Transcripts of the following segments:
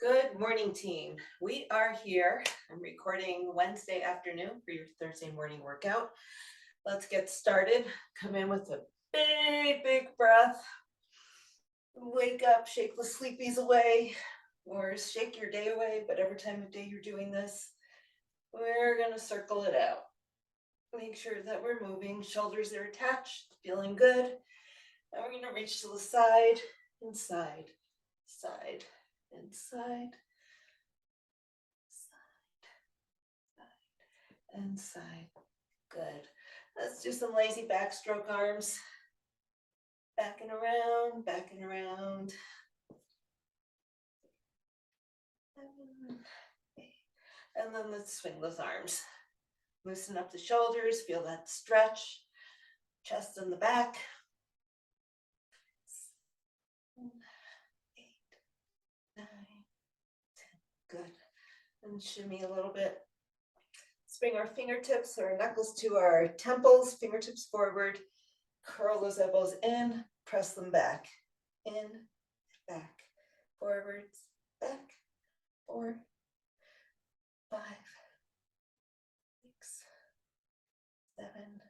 Good morning, team. We are here. I'm recording Wednesday afternoon for your Thursday morning workout. Let's get started. Come in with a big breath. Wake up, shake the sleepies away, or shake your day away, whatever time of day you're doing this. We're going to circle it out. Make sure that we're moving. Shoulders are attached, feeling good. And we're going to reach to the side, inside, side, inside. And side. Good. Let's do some lazy backstroke arms. Back and around, back and around. And then let's swing those arms. Loosen up the shoulders, feel that stretch. Chest in the back. 7, 8, 9, 10. Good. And shimmy a little bit. Let's bring our fingertips or knuckles to our temples, fingertips forward. Curl those elbows in, press them back. In, back, forwards, back, 4, 5, 6, 7,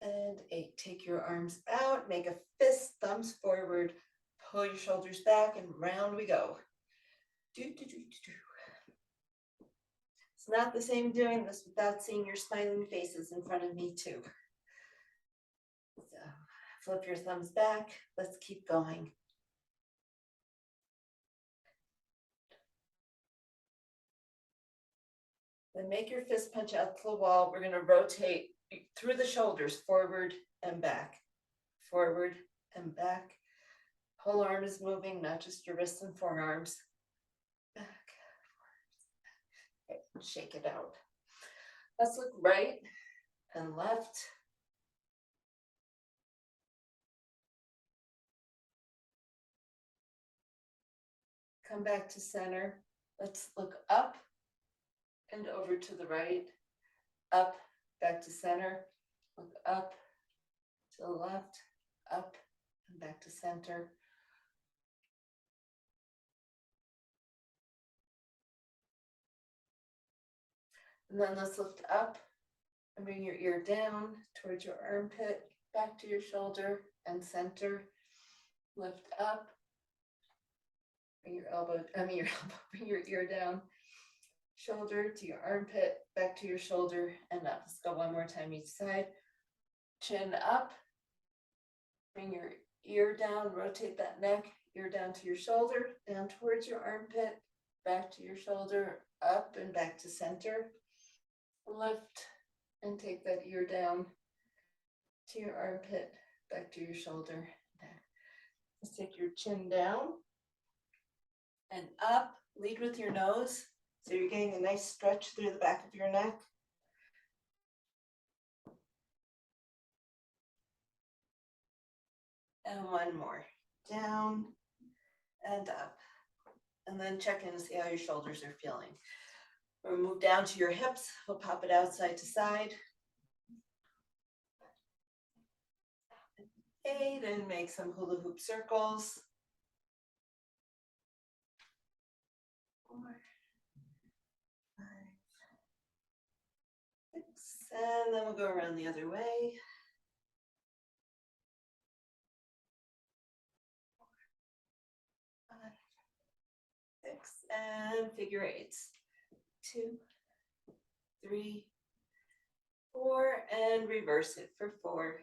and 8. Take your arms out, make a fist, thumbs forward, pull your shoulders back, and round we go. It's not the same doing this without seeing your smiling faces in front of me too. So flip your thumbs back. Let's keep going. Then make your fist punch out to the wall. We're going to rotate through the shoulders, forward and back, forward and back. Whole arm is moving, not just your wrists and forearms. Back, forward. Okay, shake it out. Let's look right and left. Come back to center. Let's look up and over to the right, up, back to center, look up to the left, up and back to center. And then let's lift up and bring your ear down towards your armpit, back to your shoulder and center. Lift up, bring bring your ear down, shoulder to your armpit, back to your shoulder and up. Let's go one more time each side. Chin up, bring your ear down, rotate that neck, ear down to your shoulder, down towards your armpit, back to your shoulder, up and back to center. Lift and take that ear down to your armpit, back to your shoulder, back. Let's take your chin down and up. Lead with your nose, so you're getting a nice stretch through the back of your neck. And one more. Down and up. And then check in and see how your shoulders are feeling. We'll move down to your hips. We'll pop it out side to side. 8 and make some hula hoop circles. 4, 5, 6, and then we'll go around the other way. 4, 5, 6, and figure eights. 2, 3, 4, and reverse it for 4,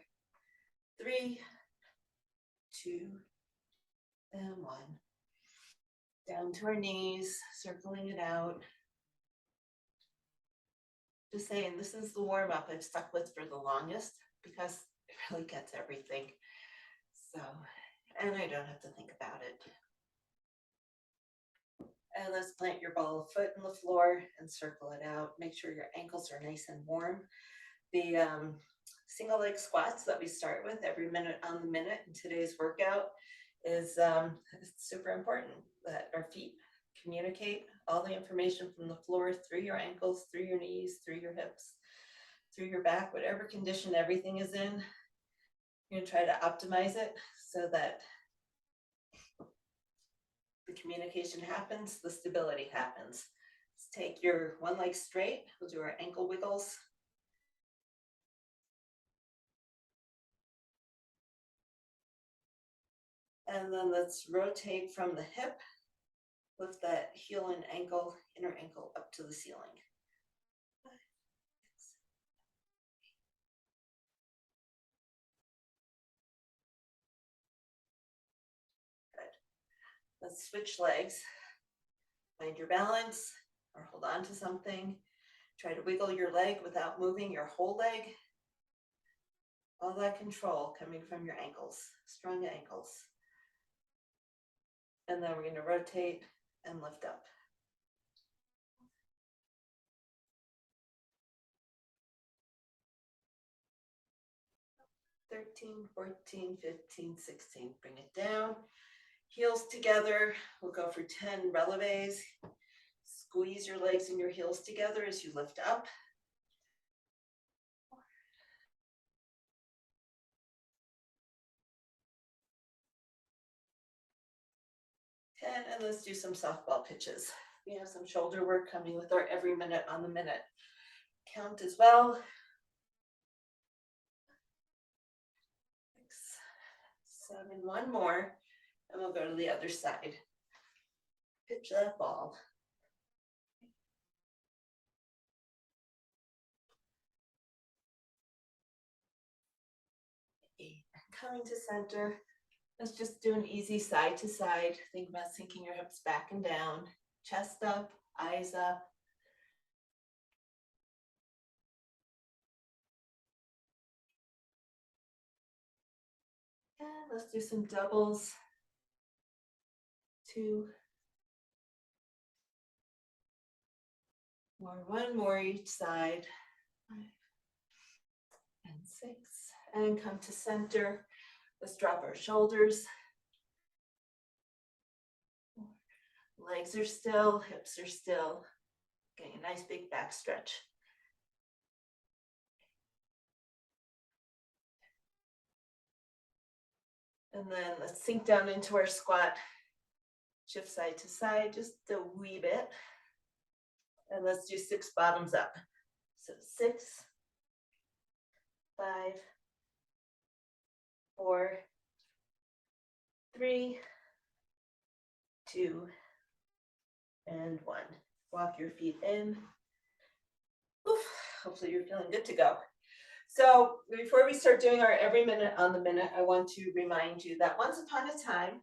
3, 2, and 1. Down to our knees, circling it out. Just saying, this is the warm-up I've stuck with for the longest because it really gets everything. So, and I don't have to think about it. And let's plant your ball of foot in the floor and circle it out. Make sure your ankles are nice and warm. The single leg squats that we start with every minute on the minute in today's workout is super important, that our feet communicate all the information from the floor through your ankles, through your knees, through your hips, through your back, whatever condition everything is in. You're going to try to optimize it so that the communication happens, the stability happens. Let's take your one leg straight. We'll do our ankle wiggles. And then let's rotate from the hip. Lift that heel and ankle, inner ankle up to the ceiling. 5, 6. Good. Let's switch legs. Find your balance or hold on to something. Try to wiggle your leg without moving your whole leg. All that control coming from your ankles, strong ankles. And then we're going to rotate and lift up. 13, 14, 15, 16. Bring it down. Heels together. We'll go for 10 releves. Squeeze your legs and your heels together as you lift up. 10, and let's do some softball pitches. We have some shoulder work coming with our every minute on the minute count as well. 6, 7, one more, and we'll go to the other side. Pitch that ball. 8, coming to center. Let's just do an easy side to side. Think about sinking your hips back and down, chest up, eyes up. And let's do some doubles. 2 more, one more each side. 5 and 6, and come to center. Let's drop our shoulders. 4, legs are still, hips are still. Getting a nice big back stretch. And then let's sink down into our squat. Shift side to side, just a wee bit. And let's do 6 bottoms up. So 6, 5, 4, 3, 2, and 1. Walk your feet in. Oof, hopefully you're feeling good to go. So before we start doing our every minute on the minute, I want to remind you that once upon a time,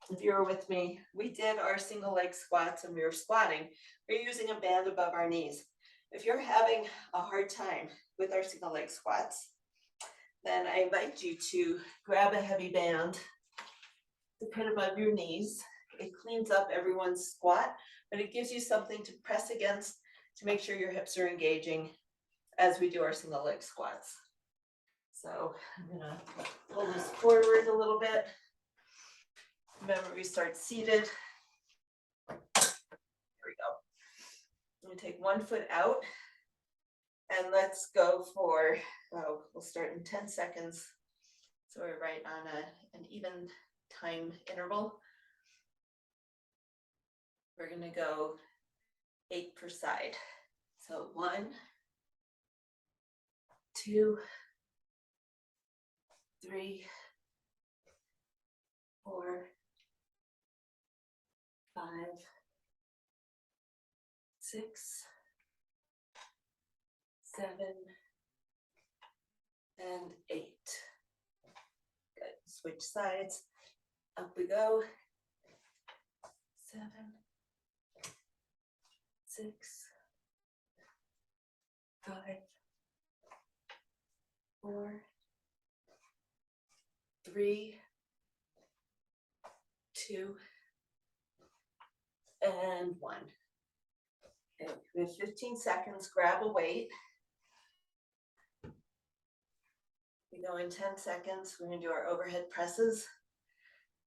if you were with me, we did our single leg squats and we were squatting. We're using a band above our knees. If you're having a hard time with our single leg squats, then I invite you to grab a heavy band to put above your knees. It cleans up everyone's squat, but it gives you something to press against to make sure your hips are engaging as we do our single leg squats. So I'm gonna pull this forward a little bit. Remember, we start seated. Here we go. I'm gonna take one foot out and let's go for, we'll start in 10 seconds. So we're right on an even time interval. We're gonna go 8 per side. So 1, 2, 3, 4, 5, 6, 7, and 8. Good. Switch sides. Up we go. 7, 6, 5, 4, 3, 2, and 1. Okay, we have 15 seconds. Grab a weight. We go in 10 seconds. We're going to do our overhead presses.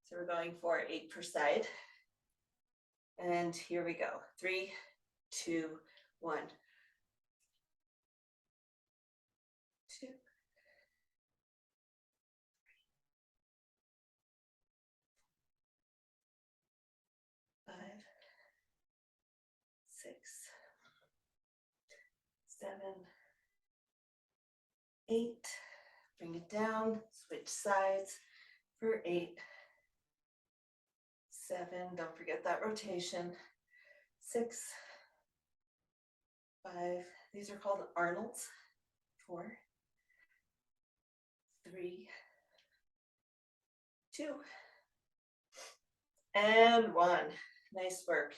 So we're going for 8 per side. And here we go. 3, 2, 1. 2, 6, 7, 8. Bring it down, switch sides for 8, 7. Don't forget that rotation. 6, 5. These are called Arnold's. 4, 3, 2, and 1. Nice work.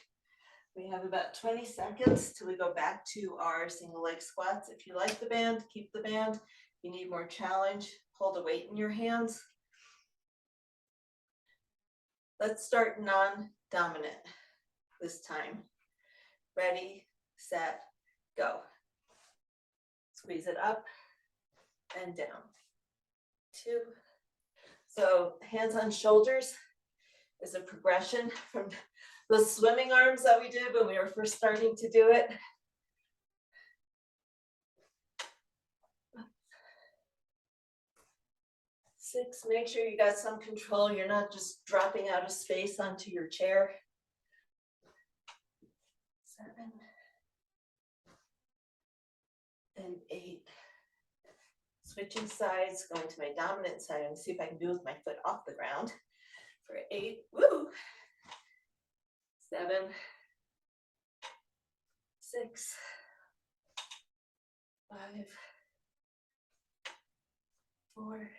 We have about 20 seconds till we go back to our single leg squats. If you like the band, keep the band. If you need more challenge, hold a weight in your hands. Let's start non-dominant this time. Ready, set, go. Squeeze it up and down. 2. So hands on shoulders is a progression from the swimming arms that we did when we were first starting to do it. 6, make sure you got some control. You're not just dropping out of space onto your chair. 7 and 8. Switching sides, going to my dominant side and see if I can do it with my foot off the ground. For 8, woo! 7, 6, 5, 4,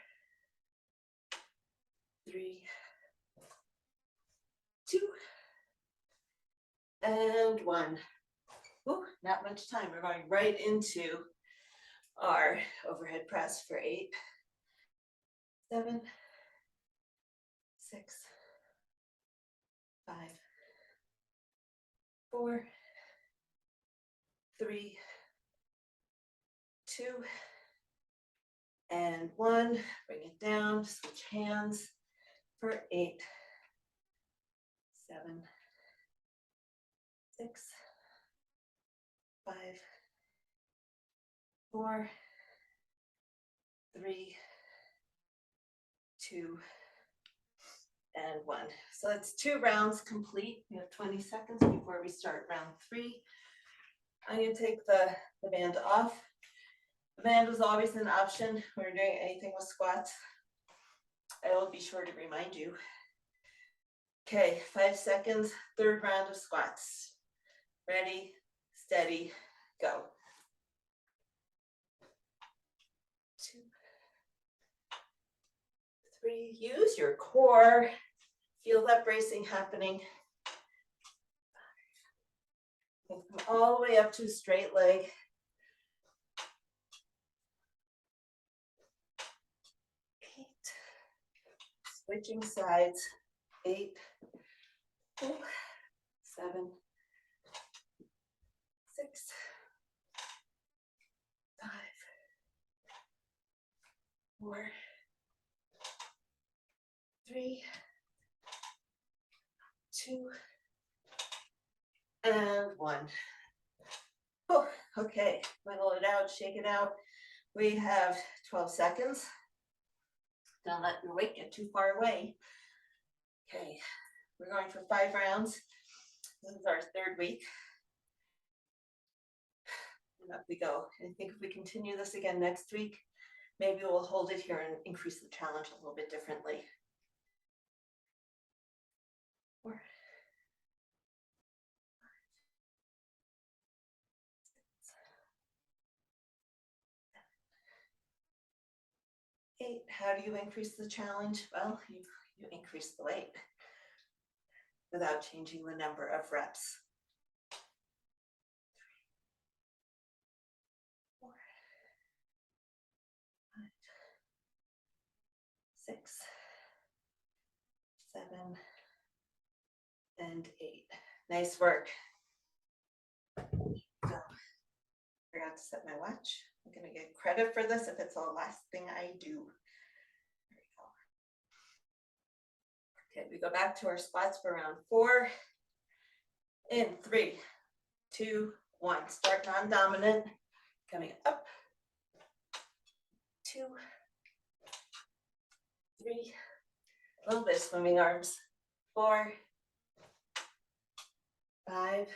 3, 2, and 1. Ooh, not much time. We're going right into our overhead press for 8, 7, 6, 5, 4, 3, 2, and 1. Bring it down, switch hands for 8, 7, 6, 5, 4, 3, 2, and 1. So that's 2 rounds complete. We have 20 seconds before we start round 3. I'm going to take the band off. The band is always an option when you're doing anything with squats. I will be sure to remind you. Okay, 5 seconds, 3rd round of squats. Ready, steady, go. 2, 3, use your core. Feel that bracing happening. 5, come all the way up to a straight leg. 8, switching sides. 8, 7, 6, 5, 4, 3, 2, and 1. Oh, okay, whittle it out, shake it out. We have 12 seconds. Don't let your weight get too far away. Okay, we're going for 5 rounds. This is our 3rd week. And up we go. I think if we continue this again next week, maybe we'll hold it here and increase the challenge a little bit differently. 4, 5, 6, 7, 8. How do you increase the challenge? Well, you increase the weight without changing the number of reps. 4, 5, 6, 7, and 8. Nice work. So, forgot to set my watch. I'm going to get credit for this if it's the last thing I do. There we go. Okay, we go back to our squats for round 4. In 3, 2, 1. Start non-dominant. Coming up. 2, 3. A little bit of swimming arms. 4, 5,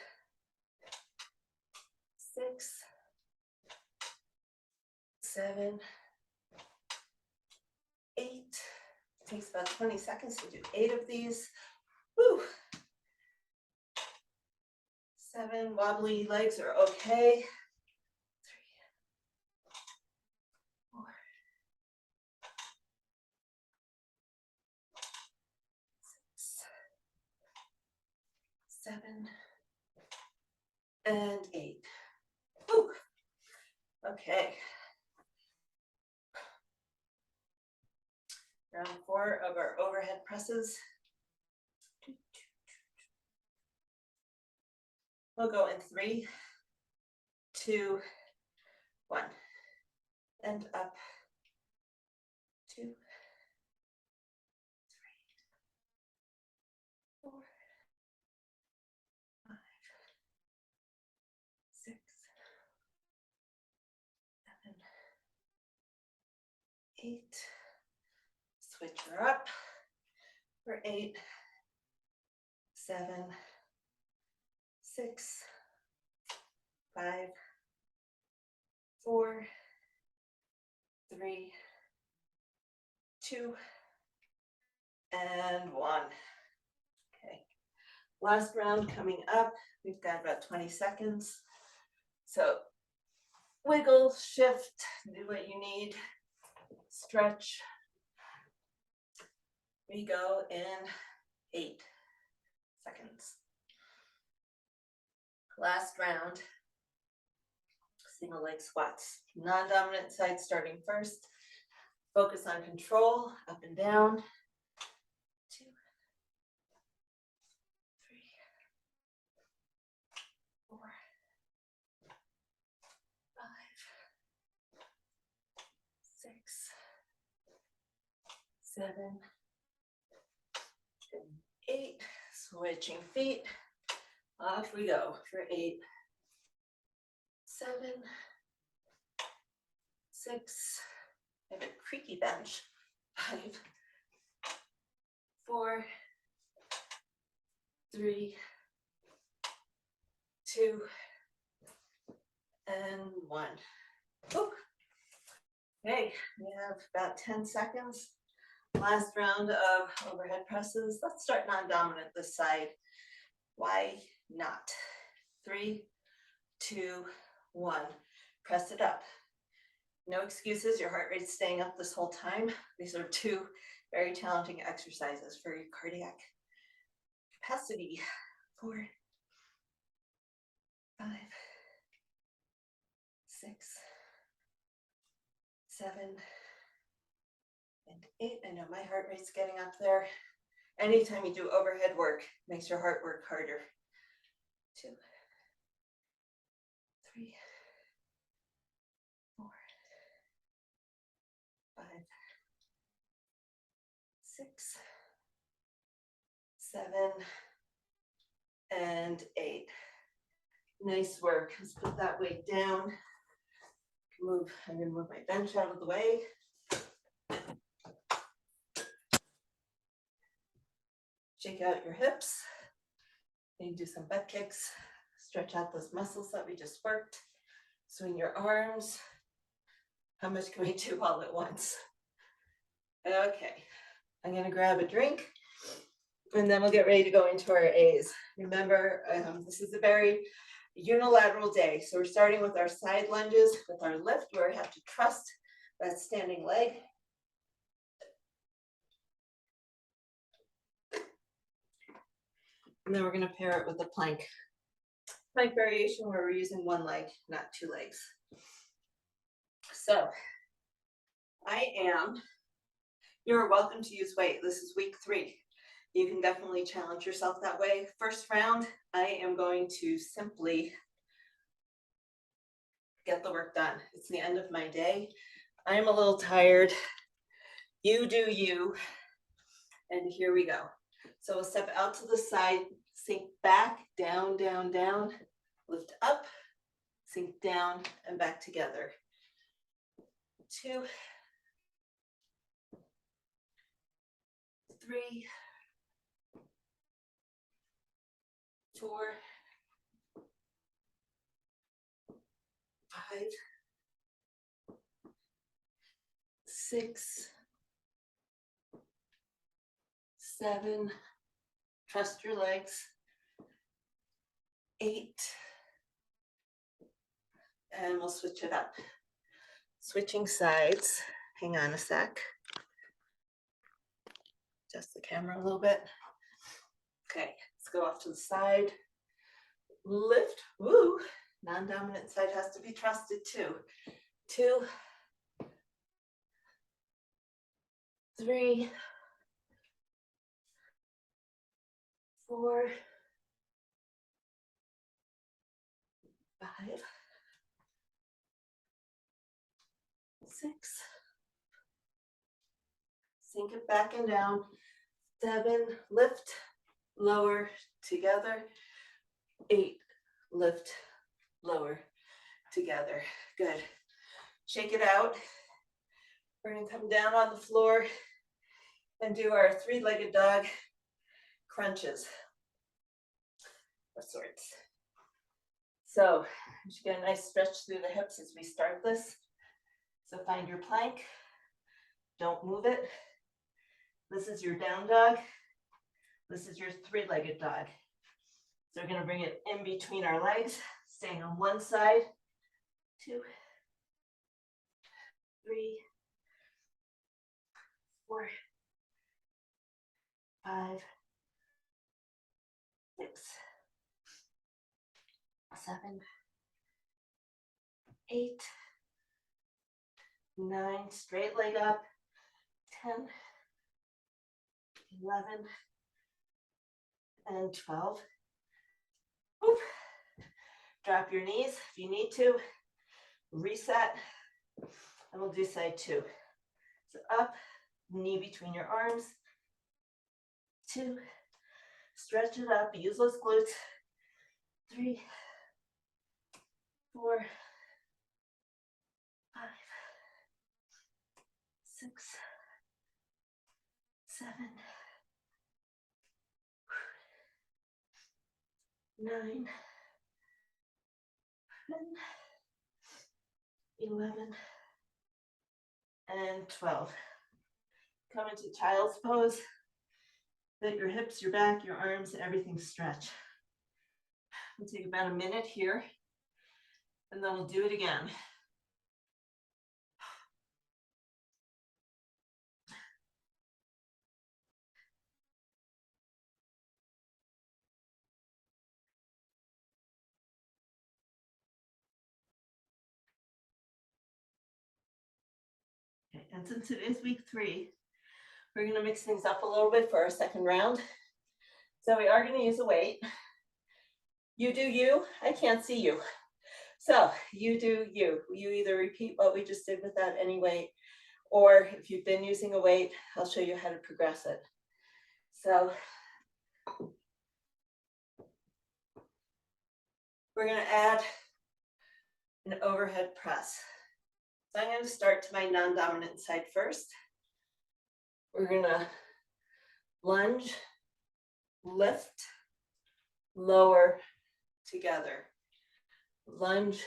7, 8. It takes about 20 seconds to do 8 of these. Woo. 7, wobbly legs are okay. 3, 4, 6, 7, and 8. Woo. Okay. Round 4 of our overhead presses. We'll go in 3, 2, 1. And up. 2, 3, 4, 5, 6, 7, 8. Switch her up for 8, 7, 6, 5, 4, 3, 2, and 1. Okay, last round coming up. We've got about 20 seconds. So wiggle, shift, do what you need, stretch. We go in 8 seconds. Last round, single leg squats. Non-dominant side starting first. Focus on control, up and down. 2, 3, 4, 5, 6, 7, 8. Switching feet. Off we go for 8, 7, 6. I have a creaky bench. 5, 4, 3, 2, and 1. Woo. Okay, we have about 10 seconds. Last round of overhead presses. Let's start non-dominant this side. Why not? 3, 2, 1. Press it up. No excuses, your heart rate's staying up this whole time. These are 2 very challenging exercises for your cardiac capacity. 4, 5, 6, 7, and 8. I know my heart rate's getting up there. Anytime you do overhead work, makes your heart work harder. 2, 3, 4, 5, 6, 7, and 8. Nice work. Let's put that weight down. I'm going to move my bench out of the way. Shake out your hips. You can do some butt kicks. Stretch out those muscles that we just worked. Swing your arms. How much can we do all at once? Okay, I'm going to grab a drink and then we'll get ready to go into our A's. Remember, this is a very unilateral day. So we're starting with our side lunges with our lift where we have to trust that standing leg. And then we're going to pair it with a plank. Plank variation where we're using one leg, not 2 legs. So you're welcome to use weight. This is week 3. You can definitely challenge yourself that way. First round, I am going to simply get the work done. It's the end of my day. I am a little tired. You do you. And here we go. So we'll step out to the side, sink back, down, down, down, lift up, sink down, and back together. 2, 3, 4, 5, 6, 7, trust your legs, 8, and we'll switch it up. Switching sides. Hang on a sec. Adjust the camera a little bit. Okay, let's go off to the side. Lift, woo. Non-dominant side has to be trusted too. 2, 3, 4, 5, 6. Sink it back and down. 7, lift, lower, together. 8, lift, lower, together. Good. Shake it out. We're gonna come down on the floor and do our 3-legged dog crunches of sorts. So you should get a nice stretch through the hips as we start this. So find your plank. Don't move it. This is your down dog. This is your 3-legged dog. So we're going to bring it in between our legs, staying on one side. 2, 3, 4, 5, 6, 7, 8, 9, straight leg up, 10, 11, and 12. Whoop. Drop your knees if you need to. Reset, and we'll do side 2. So up, knee between your arms. 2, stretch it up, use those glutes. 3, 4, 5, 6, 7, 9, 10, 11, and 12. Come into child's pose. Let your hips, your back, your arms, everything stretch. We'll take about a minute here, and then we'll do it again. Okay, and since it is week 3, we're going to mix things up a little bit for our second round. So we are going to use a weight. You do you. I can't see you. So you do you. You either repeat what we just did without any weight, or if you've been using a weight, I'll show you how to progress it. So we're going to add an overhead press. So I'm going to start to my non-dominant side first. We're going to lunge, lift, lower, together. Lunge,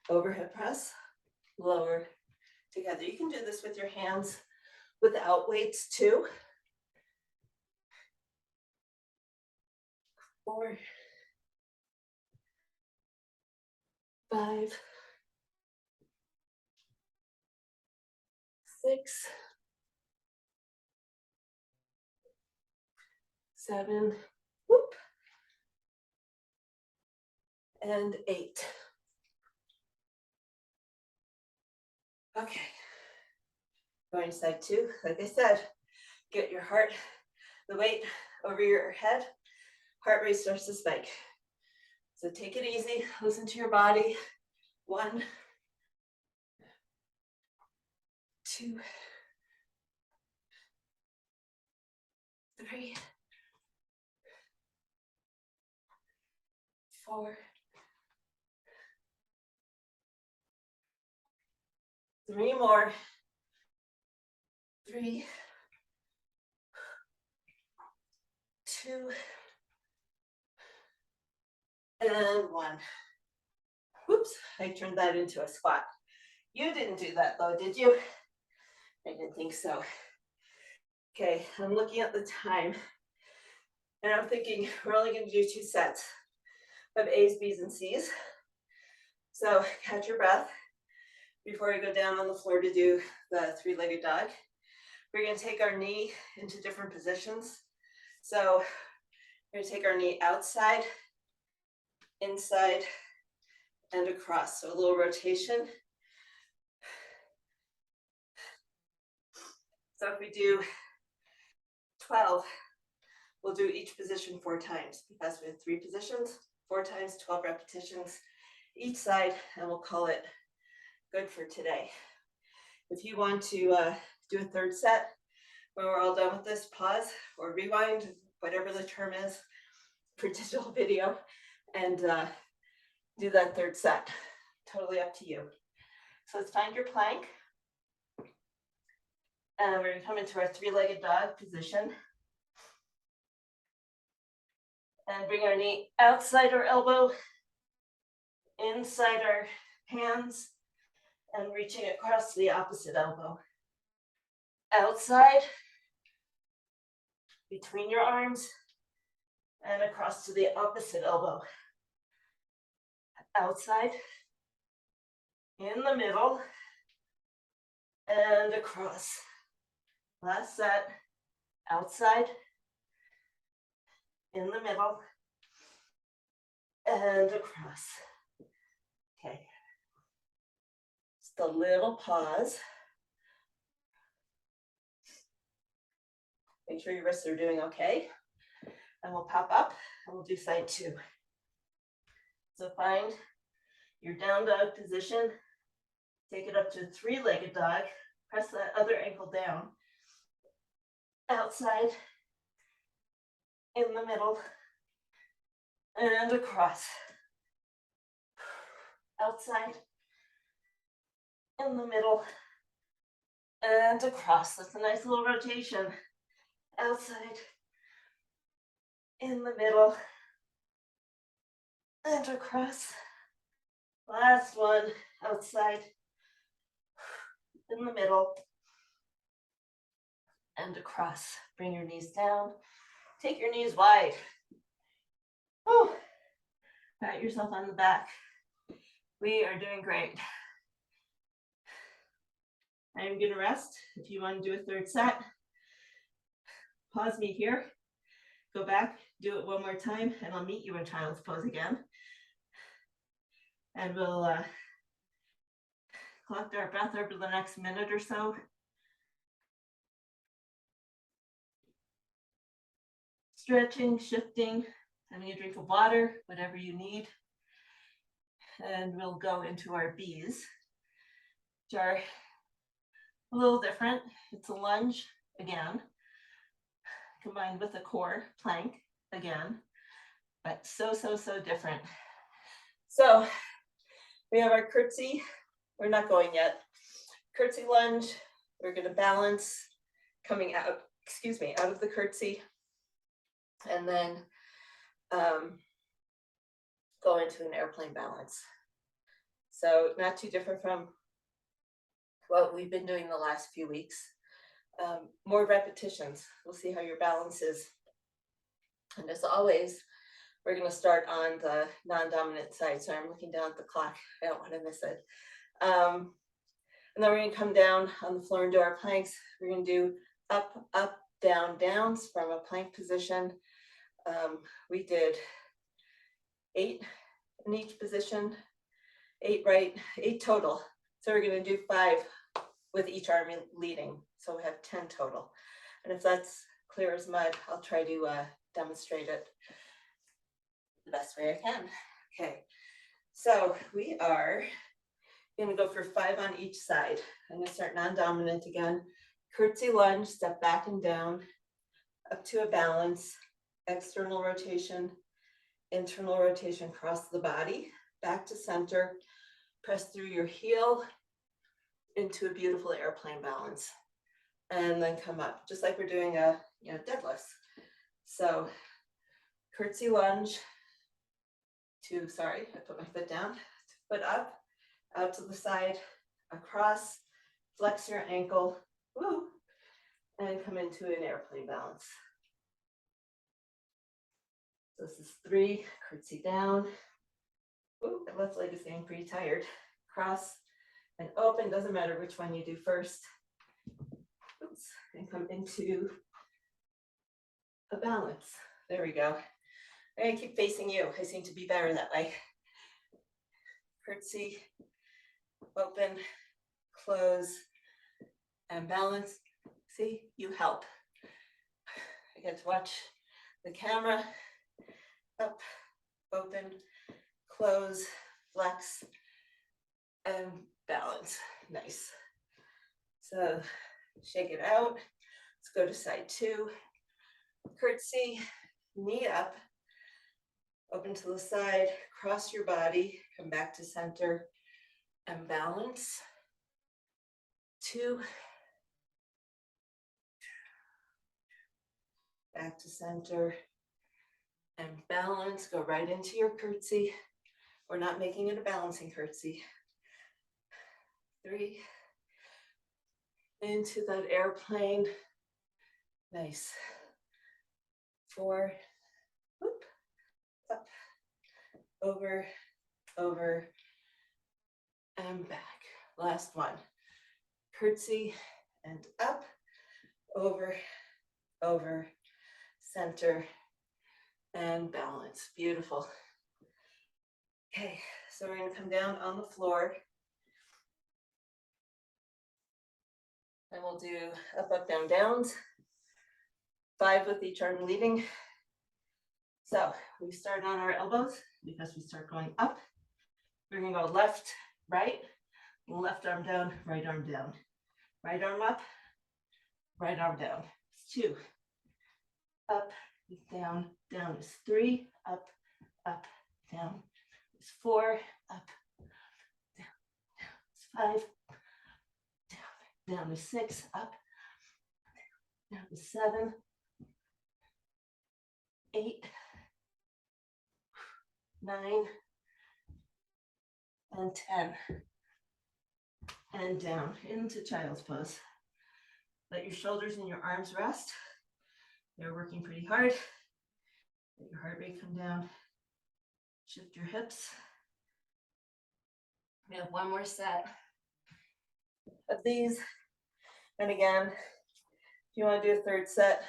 overhead press, lower, together. You can do this with your hands without weights too. 4, 5, 6, 7, whoop, and 8. Okay, going to side 2. Like I said, get your heart, the weight over your head. Heart rate starts to spike. So take it easy, listen to your body. 1, 2, 3, 4, 3 more. 3, 2, and 1. Whoops, I turned that into a squat. You didn't do that though, did you? I didn't think so. Okay, I'm looking at the time and I'm thinking we're only going to do 2 sets of A's, B's, and C's. So catch your breath before we go down on the floor to do the 3-legged dog. We're going to take our knee into different positions. So we're going to take our knee outside, inside, and across. So a little rotation. So if we do 12, we'll do each position 4 times because we have 3 positions, 4 times, 12 repetitions each side, and we'll call it good for today. If you want to do a 3rd set, when we're all done with this, pause or rewind, whatever the term is for digital video, and do that 3rd set. Totally up to you. So let's find your plank. And we're going to come into our 3-legged dog position. And bring our knee outside our elbow, inside our hands, and reaching across to the opposite elbow. Outside, between your arms, and across to the opposite elbow. Outside, in the middle, and across. Last set, outside, in the middle, and across. Okay. Just a little pause. Make sure your wrists are doing okay. And we'll pop up and we'll do side 2. So find your down dog position. Take it up to 3-legged dog. Press that other ankle down. Outside, in the middle, and across. Outside, in the middle, and across. That's a nice little rotation. Outside, in the middle, and across. Last one, outside, in the middle, and across. Bring your knees down. Take your knees wide. Oh, pat yourself on the back. We are doing great. I'm going to rest. If you want to do a 3rd set, pause me here. Go back, do it one more time, and I'll meet you in child's pose again. And we'll collect our breath over the next minute or so. Stretching, shifting, having a drink of water, whatever you need. And we'll go into our B's, which are a little different. It's a lunge again, combined with a core plank again, but so different. So we have our curtsy. We're not going yet. Curtsy lunge. We're going to balance coming out, out of the curtsy, and then go into an airplane balance. So not too different from what we've been doing the last few weeks. More repetitions. We'll see how your balance is. And as always, we're going to start on the non-dominant side. So I'm looking down at the clock. I don't want to miss it. And then we're going to come down on the floor and do our planks. We're going to do up, up, down, downs from a plank position. We did 8 in each position, 8 right, 8 total. So we're going to do 5 with each arm leading. So we have 10 total. And if that's clear as mud, I'll try to demonstrate it the best way I can. Okay, so we are going to go for 5 on each side. I'm going to start non-dominant again. Curtsy lunge, step back and down, up to a balance, external rotation, internal rotation across the body, back to center, press through your heel into a beautiful airplane balance, and then come up, just like we're doing a deadlifts. So curtsy lunge to, I put my foot down, foot up, out to the side, across, flex your ankle, Woo. And come into an airplane balance. So this is 3, curtsy down. Ooh, the left leg is getting pretty tired. Cross and open, doesn't matter which one you do first. Oops, and come into a balance. There we go. I'm gonna keep facing you. I seem to be better that way. Curtsy, open, close, and balance. See, you help. I get to watch the camera. Up, open, close, flex, and balance. Nice. So shake it out. Let's go to side 2. Curtsy, knee up, open to the side, cross your body, come back to center, and balance. 2. Back to center, and balance. Go right into your curtsy. We're not making it a balancing curtsy. 3. Into that airplane. Nice. 4. Whoop. Up. Over, over, and back. Last one. Curtsy and up, over, over, center, and balance. Beautiful. Okay, so we're going to come down on the floor. And we'll do up, up, down, downs. 5 with each arm leading. So we start on our elbows because we start going up. We're going to go left, right, left arm down, right arm down. Right arm up, right arm down. It's 2. Up, down, down is 3. Up, up, down is 4. Up, down, down is 5. Down, down is 6. Up, down is 7. 8, 9, and 10. And down into child's pose. Let your shoulders and your arms rest. They're working pretty hard. Let your heart rate come down. Shift your hips. We have one more set of these. And again, if you want to do a 3rd set,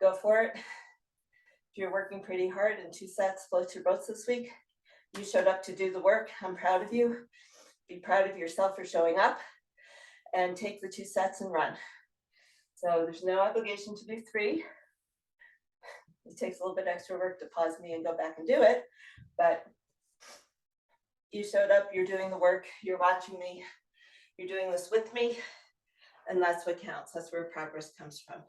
go for it. If you're working pretty hard in 2 sets, float your boats this week. You showed up to do the work. I'm proud of you. Be proud of yourself for showing up, and take the 2 sets and run. So there's no obligation to do 3. It takes a little bit extra work to pause me and go back and do it, but you showed up, you're doing the work, you're watching me, you're doing this with me, and that's what counts. That's where progress comes from.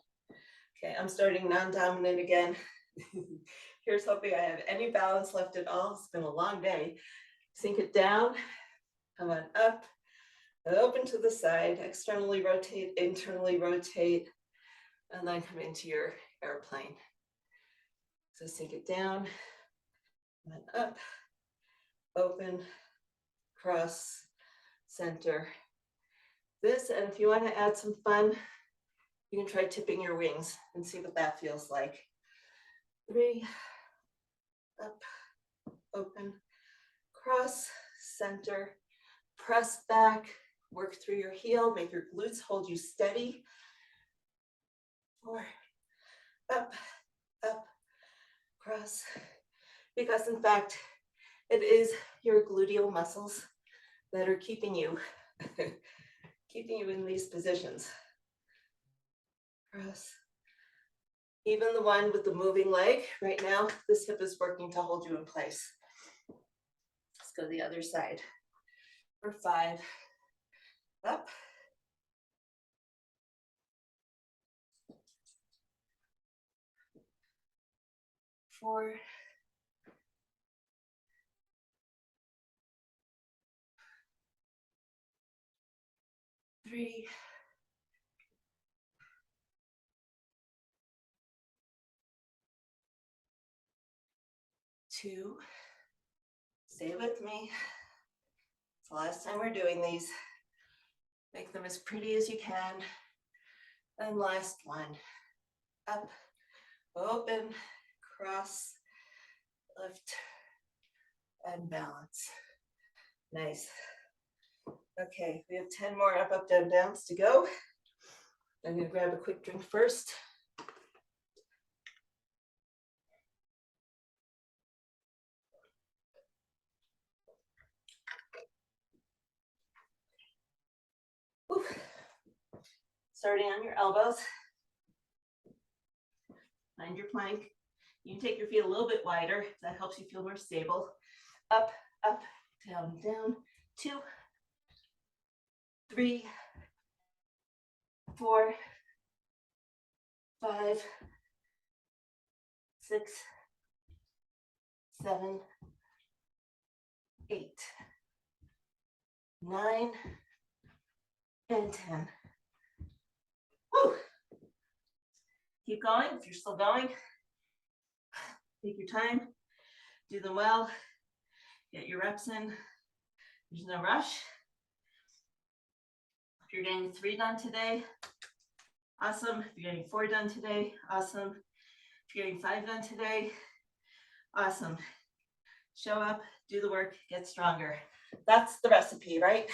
Okay, I'm starting non-dominant again. Here's hoping I have any balance left at all. It's been a long day. Sink it down, come on up, and open to the side, externally rotate, internally rotate, and then come into your airplane. So sink it down, and up, open, cross, center. This, and if you want to add some fun, you can try tipping your wings and see what that feels like. 3, up, open, cross, center, press back, work through your heel, make your glutes hold you steady. 4, up, up, cross, because in fact, it is your gluteal muscles that are keeping you in these positions. Cross. Even the one with the moving leg, right now, this hip is working to hold you in place. Let's go the other side. For 5, up. 4, 3, 2, stay with me. It's the last time we're doing these. Make them as pretty as you can. And last one, up, open, cross, lift, and balance. Nice. Okay, we have 10 more up, up, down, downs to go. I'm gonna grab a quick drink first. Whew. Starting on your elbows. Find your plank. You can take your feet a little bit wider. That helps you feel more stable. Up, up, down, down. 2, 3, 4, 5, 6, 7, 8, 9, and 10. Woo. Keep going if you're still going. Take your time, do them well, get your reps in. There's no rush. If you're getting 3 done today, awesome. If you're getting 4 done today, awesome. If you're getting 5 done today, awesome. Show up, do the work, get stronger. That's the recipe, right?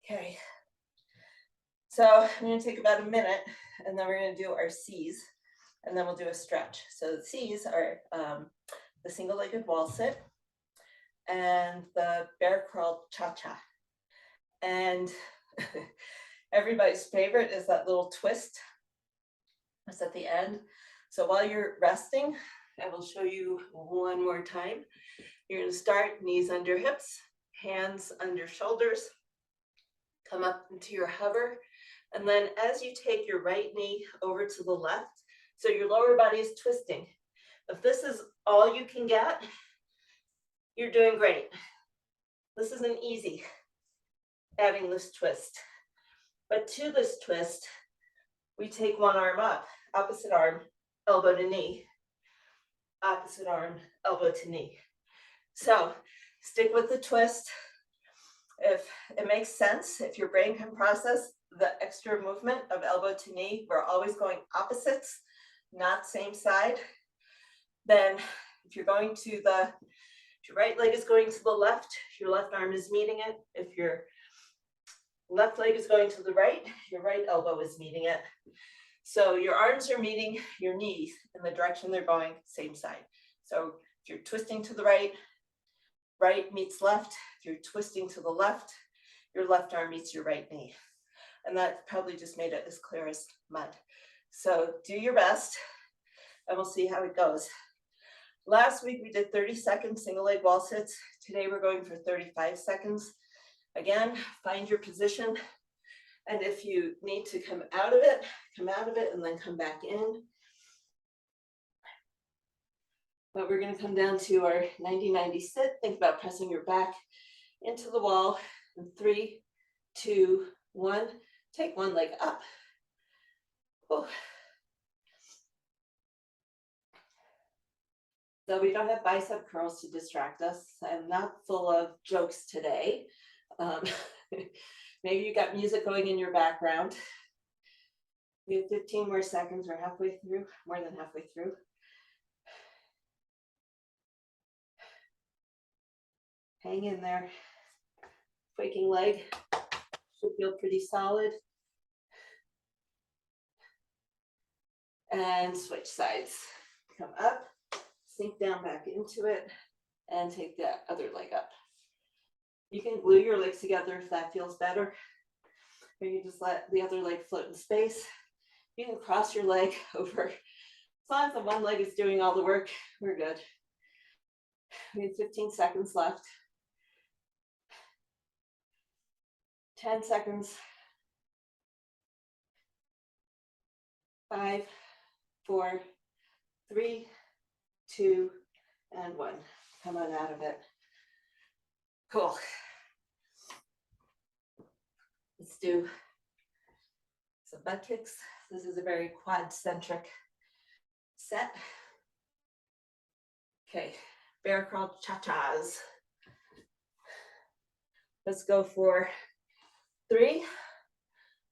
Okay. So I'm going to take about a minute, and then we're going to do our C's, and then we'll do a stretch. So the C's are the single-legged wall sit and the bear crawl cha-cha. And everybody's favorite is that little twist. It's at the end. So while you're resting, I will show you one more time. You're going to start knees under hips, hands under shoulders, come up into your hover. And then as you take your right knee over to the left, so your lower body is twisting. If this is all you can get, you're doing great. This isn't easy, adding this twist. But to this twist, we take one arm up, opposite arm, elbow to knee, opposite arm, elbow to knee. So stick with the twist. If it makes sense, if your brain can process the extra movement of elbow to knee, we're always going opposites, not same side. Then if you're going to the, if your right leg is going to the left, your left arm is meeting it. If your left leg is going to the right, your right elbow is meeting it. So your arms are meeting your knees in the direction they're going, same side. So if you're twisting to the right, right meets left. If you're twisting to the left, your left arm meets your right knee. And that probably just made it as clear as mud. So do your best, and we'll see how it goes. Last week we did 30-second single leg wall sits. Today we're going for 35 seconds. Again, find your position. And if you need to come out of it and then come back in. But we're going to come down to our 90-90 sit. Think about pressing your back into the wall. In 3, 2, 1. Take one leg up. Whew. So we don't have bicep curls to distract us. I'm not full of jokes today. Maybe you got music going in your background. We have 15 more seconds. We're halfway through, more than halfway through. Hang in there. Waking leg should feel pretty solid. And switch sides. Come up, sink down back into it, and take the other leg up. You can glue your legs together if that feels better, or you just let the other leg float in space. You can cross your leg over. As long as the one leg is doing all the work, we're good. We have 15 seconds left. 10 seconds. 5, 4, 3, 2, and 1. Come on out of it. Cool. Let's do some butt kicks. This is a very quad-centric set. Okay, bear crawl cha-chas. Let's go for 3.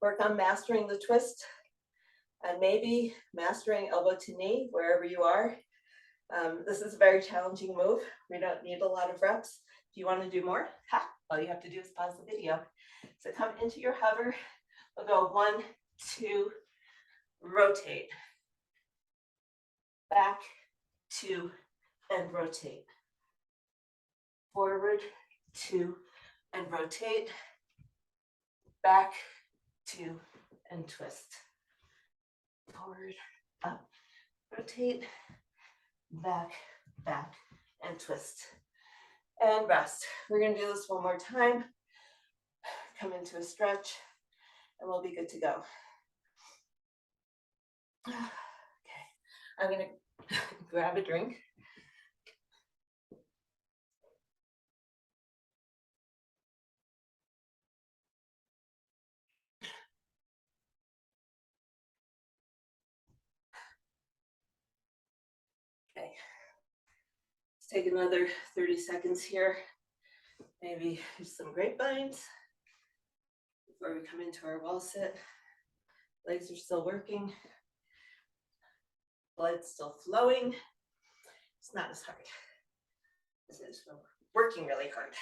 Work on mastering the twist and maybe mastering elbow to knee wherever you are. This is a very challenging move. We don't need a lot of reps. If you want to do more, all you have to do is pause the video. So come into your hover. We'll go 1, 2, rotate. Back, 2, and rotate. Forward, 2, and rotate. Back, 2, and twist. Forward, up, rotate, back, back, and twist. And rest. We're going to do this one more time. Come into a stretch, and we'll be good to go. Okay, I'm going to grab a drink. Okay, let's take another 30 seconds here. Maybe some grapevines before we come into our wall sit. Legs are still working. Blood's still flowing. It's not as hard. This is working really hard.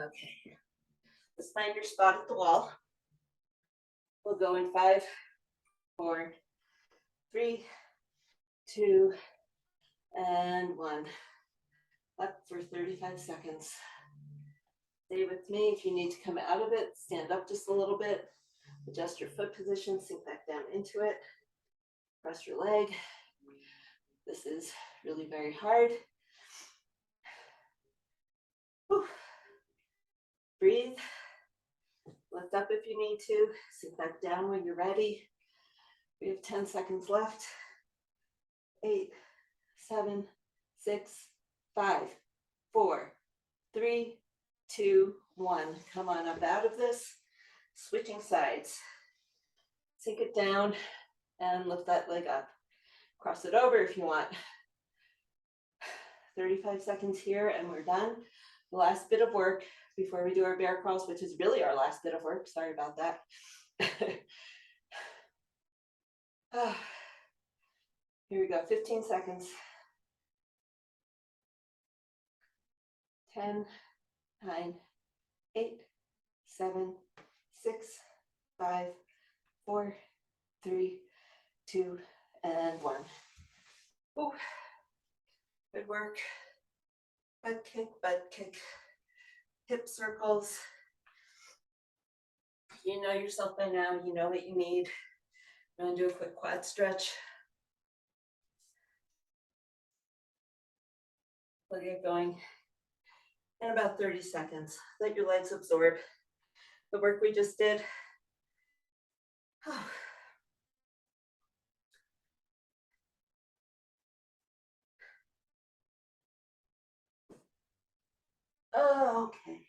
Okay, let's find your spot at the wall. We'll go in 5, 4, 3, 2, and 1. Up for 35 seconds. Stay with me. If you need to come out of it, stand up just a little bit. Adjust your foot position, sink back down into it. Press your leg. This is really very hard. Whew. Breathe. Lift up if you need to. Sink back down when you're ready. We have 10 seconds left. 8, 7, 6, 5, 4, 3, 2, 1. Come on up out of this. Switching sides. Sink it down and lift that leg up. Cross it over if you want. 35 seconds here and we're done. The last bit of work before we do our bear crawls, which is really our last bit of work. Sorry about that. Here we go, 15 seconds. 10, 9, 8, 7, 6, 5, 4, 3, 2, and 1. Ooh. Good work. Butt kick, hip circles. You know yourself by now, you know what you need. I'm gonna do a quick quad stretch. We'll get going in about 30 seconds. Let your legs absorb the work we just did. Oh, okay.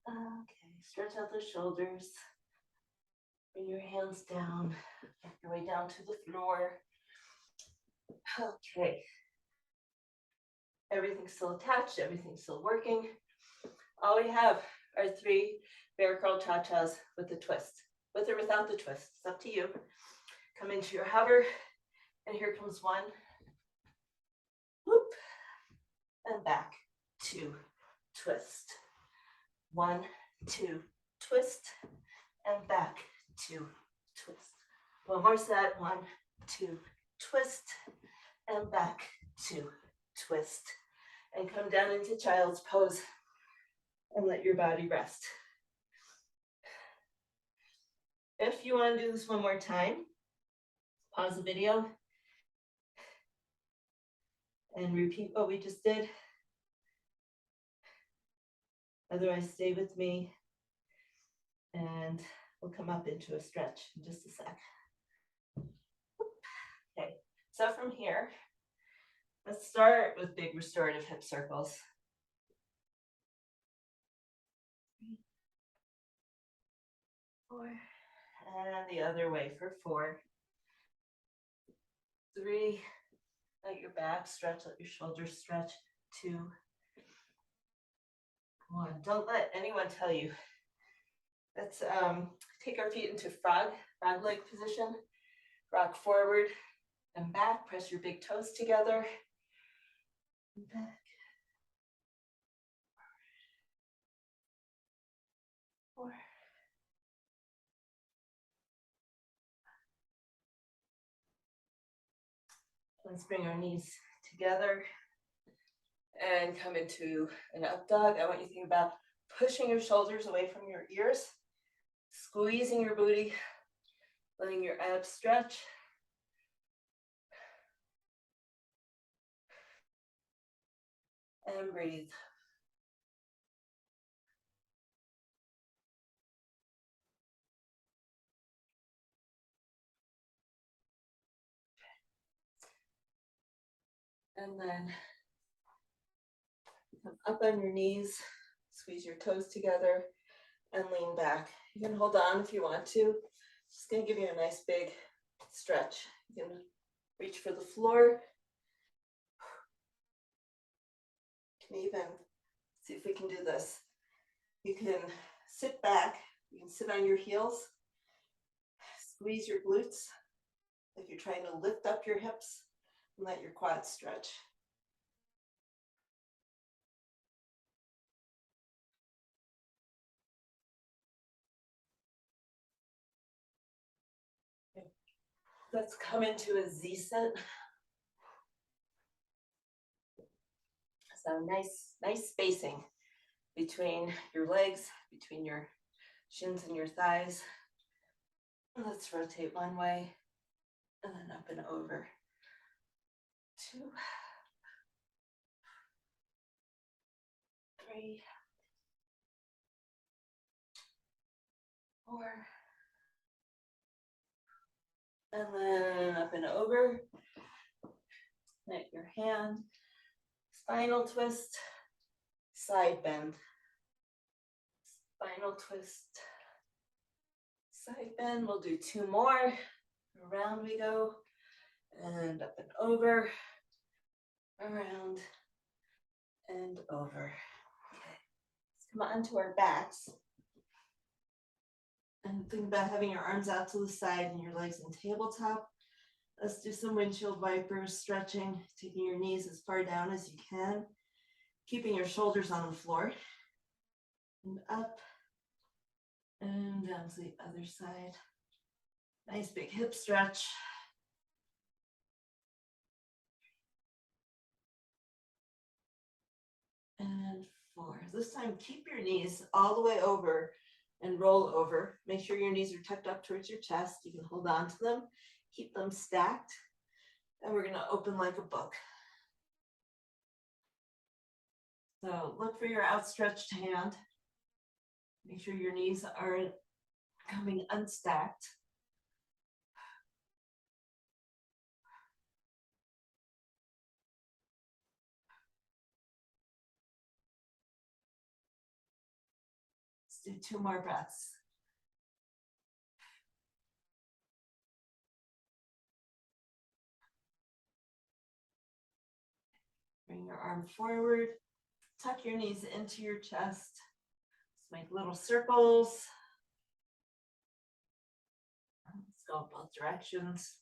Okay, stretch out the shoulders. Bring your hands down. Work your way down to the floor. Okay. Everything's still attached, everything's still working. All we have are 3 bear crawl cha-chas with the twist. With or without the twist, it's up to you. Come into your hover, and here comes 1. Whoop, and back, 2, twist. 1, 2, twist, and back, 2, twist. One more set, 1, 2, twist, and back, 2, twist. And come down into child's pose and let your body rest. If you want to do this one more time, pause the video and repeat what we just did. Otherwise, stay with me and we'll come up into a stretch in just a sec. Okay, so from here, let's start with big restorative hip circles. 3, 4, and the other way for 4. 3, let your back stretch, let your shoulders stretch. 2, Come on, don't let anyone tell you. Let's take our feet into frog leg position. Rock forward and back. Press your big toes together. Back. Four. Let's bring our knees together and come into an up dog. I want you to think about pushing your shoulders away from your ears, squeezing your booty, letting your abs stretch. And breathe. And then come up on your knees, squeeze your toes together and lean back. You can hold on if you want to. Just gonna give you a nice big stretch. You can reach for the floor. You can even see if we can do this. You can sit back, you can sit on your heels, squeeze your glutes if you're trying to lift up your hips and let your quads stretch. Let's come into a Z set. So nice spacing between your legs, between your shins and your thighs. Let's rotate one way and then up and over. 2, 3, 4, and then up and over. Let your hand, spinal twist, side bend. Spinal twist, side bend. We'll do 2 more. Around we go, and up and over, around and over. Okay, let's come on to our backs. And think about having your arms out to the side and your legs in tabletop. Let's do some windshield wipers, stretching, taking your knees as far down as you can, keeping your shoulders on the floor, and up and down to the other side. Nice big hip stretch. And 4. This time, keep your knees all the way over and roll over. Make sure your knees are tucked up towards your chest. You can hold on to them, keep them stacked. And we're gonna open like a book. So look for your outstretched hand. Make sure your knees aren't coming unstacked. Let's do 2 more breaths. Bring your arm forward, tuck your knees into your chest. Let's make little circles. Let's go both directions.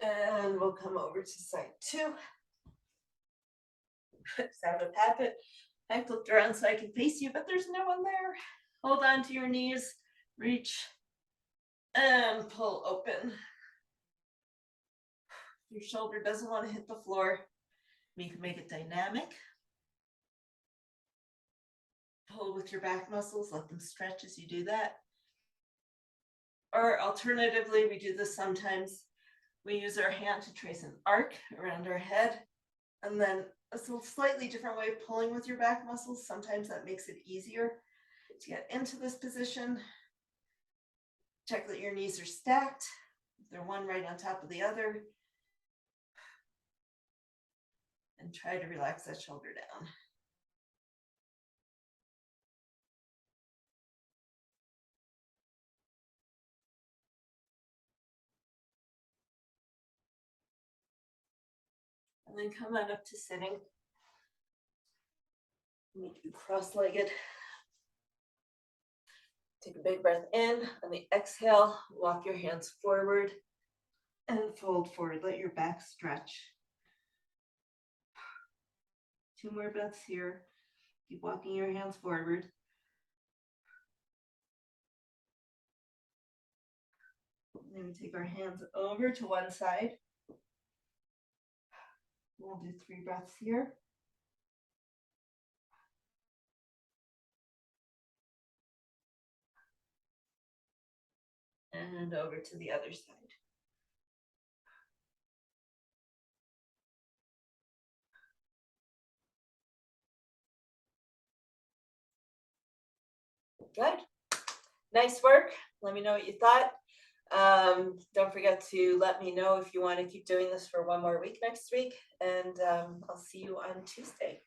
And we'll come over to side 2. Sound of habit. I flipped around so I can face you, but there's no one there. Hold on to your knees, reach, and pull open. Your shoulder doesn't want to hit the floor. You can make it dynamic. Pull with your back muscles, let them stretch as you do that. Or alternatively, we do this sometimes. We use our hand to trace an arc around our head, and then a slightly different way of pulling with your back muscles. Sometimes that makes it easier to get into this position. Check that your knees are stacked. They're one right on top of the other. And try to relax that shoulder down. And then come on up to sitting. Meet you cross-legged. Take a big breath in. On the exhale, walk your hands forward and fold forward. Let your back stretch. 2 more breaths here. Keep walking your hands forward. Then we take our hands over to one side. We'll do 3 breaths here. And over to the other side. Good. Nice work. Let me know what you thought. Don't forget to let me know if you want to keep doing this for 1 more week next week. And I'll see you on Tuesday.